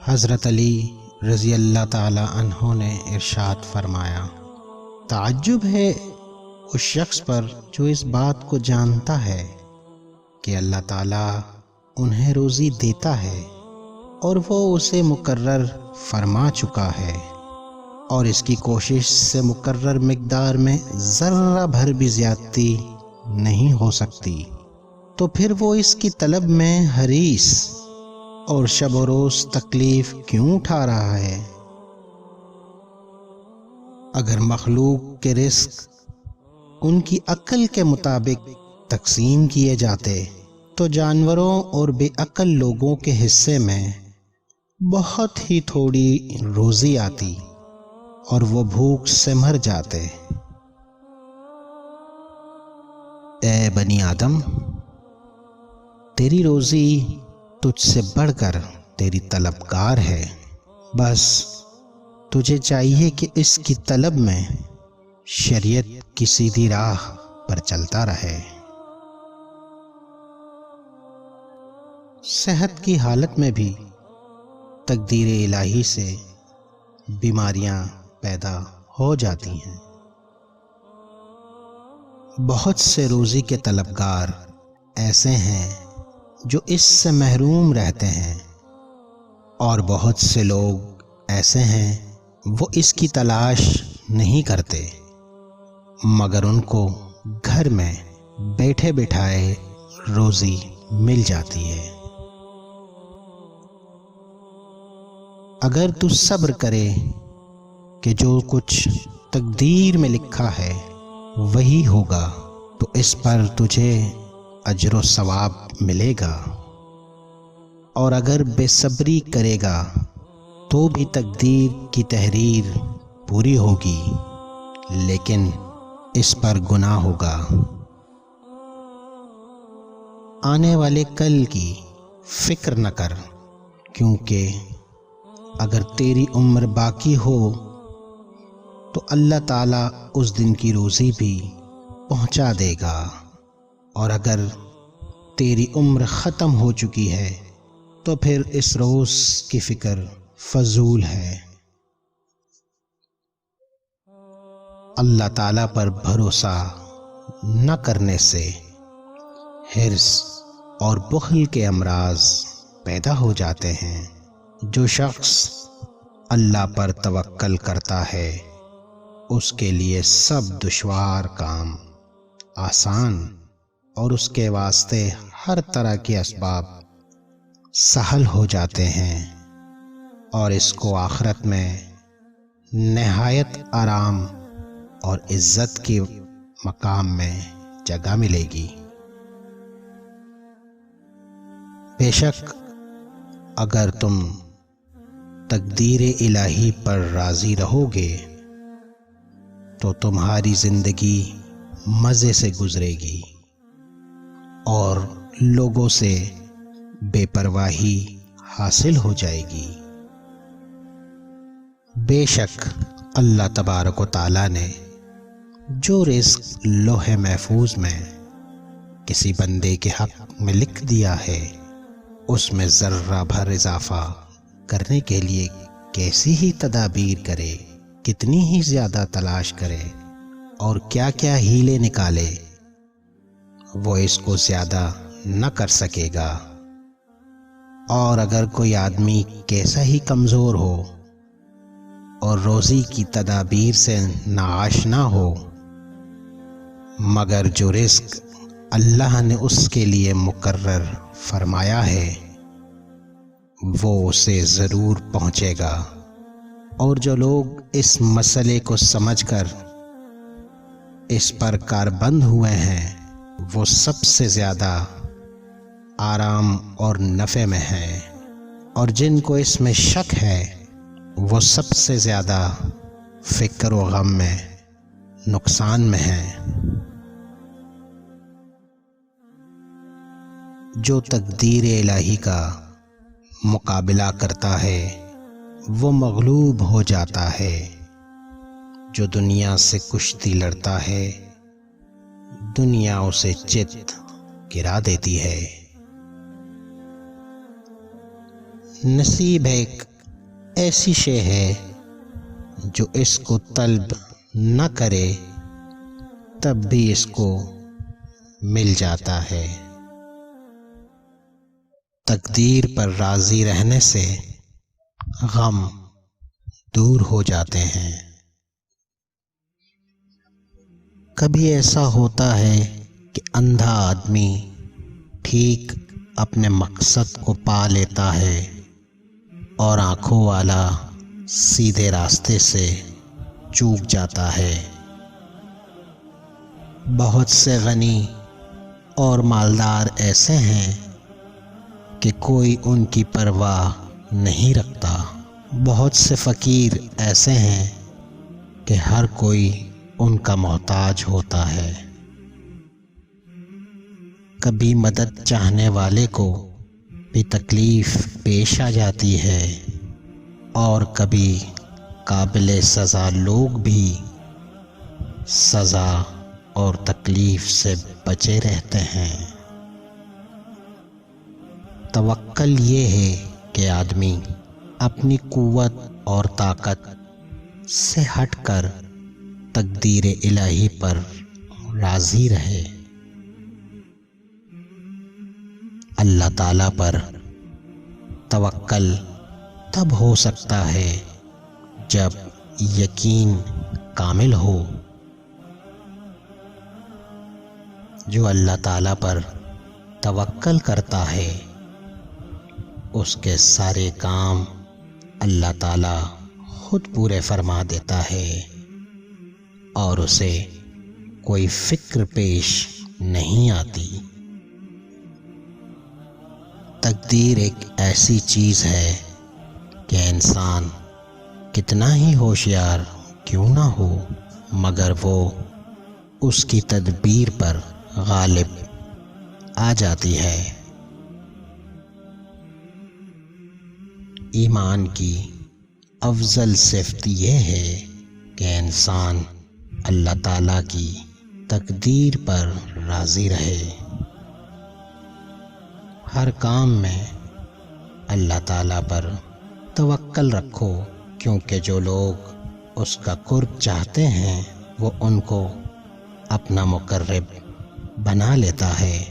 حضرت علی رضی اللہ تعالی عنہ نے ارشاد فرمایا، تعجب ہے اس شخص پر جو اس بات کو جانتا ہے کہ اللہ تعالیٰ انہیں روزی دیتا ہے اور وہ اسے مقرر فرما چکا ہے اور اس کی کوشش سے مقرر مقدار میں ذرہ بھر بھی زیادتی نہیں ہو سکتی، تو پھر وہ اس کی طلب میں حریص اور شب و روز تکلیف کیوں اٹھا رہا ہے؟ اگر مخلوق کے رزق ان کی عقل کے مطابق تقسیم کیے جاتے تو جانوروں اور بے عقل لوگوں کے حصے میں بہت ہی تھوڑی روزی آتی اور وہ بھوک سے مر جاتے۔ اے بنی آدم، تیری روزی تجھ سے بڑھ کر تیری طلبگار ہے، بس تجھے چاہیے کہ اس کی طلب میں شریعت کی سیدھی راہ پر چلتا رہے۔ صحت کی حالت میں بھی تقدیر الہی سے بیماریاں پیدا ہو جاتی ہیں۔ بہت سے روزی کے طلبگار ایسے ہیں جو اس سے محروم رہتے ہیں، اور بہت سے لوگ ایسے ہیں وہ اس کی تلاش نہیں کرتے مگر ان کو گھر میں بیٹھے بٹھائے روزی مل جاتی ہے۔ اگر تو صبر کرے کہ جو کچھ تقدیر میں لکھا ہے وہی ہوگا تو اس پر تجھے اجر و ثواب ملے گا، اور اگر بے صبری کرے گا تو بھی تقدیر کی تحریر پوری ہوگی لیکن اس پر گناہ ہوگا۔ آنے والے کل کی فکر نہ کر، کیونکہ اگر تیری عمر باقی ہو تو اللہ تعالیٰ اس دن کی روزی بھی پہنچا دے گا، اور اگر تیری عمر ختم ہو چکی ہے تو پھر اس روز کی فکر فضول ہے۔ اللہ تعالیٰ پر بھروسہ نہ کرنے سے حرص اور بخل کے امراض پیدا ہو جاتے ہیں۔ جو شخص اللہ پر توکل کرتا ہے اس کے لیے سب دشوار کام آسان، اور اس کے واسطے ہر طرح کے اسباب سہل ہو جاتے ہیں، اور اس کو آخرت میں نہایت آرام اور عزت کے مقام میں جگہ ملے گی۔ بے شک اگر تم تقدیر الہی پر راضی رہو گے تو تمہاری زندگی مزے سے گزرے گی اور لوگوں سے بے پرواہی حاصل ہو جائے گی۔ بے شک اللہ تبارک و تعالیٰ نے جو رزق لوح محفوظ میں کسی بندے کے حق میں لکھ دیا ہے اس میں ذرہ بھر اضافہ کرنے کے لیے کیسی ہی تدابیر کرے، کتنی ہی زیادہ تلاش کرے اور کیا کیا ہیلے نکالے، وہ اس کو زیادہ نہ کر سکے گا۔ اور اگر کوئی آدمی کیسا ہی کمزور ہو اور روزی کی تدابیر سے ناآشنا ہو، مگر جو رزق اللہ نے اس کے لیے مقرر فرمایا ہے وہ اسے ضرور پہنچے گا، اور جو لوگ اس مسئلے کو سمجھ کر اس پر کاربند ہوئے ہیں وہ سب سے زیادہ آرام اور نفع میں ہیں، اور جن کو اس میں شک ہے وہ سب سے زیادہ فکر و غم میں نقصان میں ہیں۔ جو تقدیر الہی کا مقابلہ کرتا ہے وہ مغلوب ہو جاتا ہے، جو دنیا سے کشتی لڑتا ہے دنیا اسے چت گرا دیتی ہے۔ نصیب ایک ایسی شے ہے جو اس کو طلب نہ کرے تب بھی اس کو مل جاتا ہے۔ تقدیر پر راضی رہنے سے غم دور ہو جاتے ہیں۔ کبھی ایسا ہوتا ہے کہ اندھا آدمی ٹھیک اپنے مقصد کو پا لیتا ہے اور آنکھوں والا سیدھے راستے سے چوک جاتا ہے۔ بہت سے غنی اور مالدار ایسے ہیں کہ کوئی ان کی پرواہ نہیں رکھتا۔ بہت سے فقیر ایسے ہیں کہ ہر کوئی ان کا محتاج ہوتا ہے۔ کبھی مدد چاہنے والے کو بھی تکلیف پیش آ جاتی ہے اور کبھی قابل سزا لوگ بھی سزا اور تکلیف سے بچے رہتے ہیں۔ توکل یہ ہے کہ آدمی اپنی قوت اور طاقت سے ہٹ کر تقدیر الہی پر راضی رہے۔ اللہ تعالیٰ پر توکل تب ہو سکتا ہے جب یقین کامل ہو۔ جو اللہ تعالیٰ پر توکل کرتا ہے اس کے سارے کام اللہ تعالیٰ خود پورے فرما دیتا ہے اور اسے کوئی فکر پیش نہیں آتی۔ تقدیر ایک ایسی چیز ہے کہ انسان کتنا ہی ہوشیار کیوں نہ ہو مگر وہ اس کی تدبیر پر غالب آ جاتی ہے۔ ایمان کی افضل صفت یہ ہے کہ انسان اللہ تعالیٰ کی تقدیر پر راضی رہے۔ ہر کام میں اللہ تعالیٰ پر توکل رکھو کیونکہ جو لوگ اس کا قرب چاہتے ہیں وہ ان کو اپنا مقرب بنا لیتا ہے۔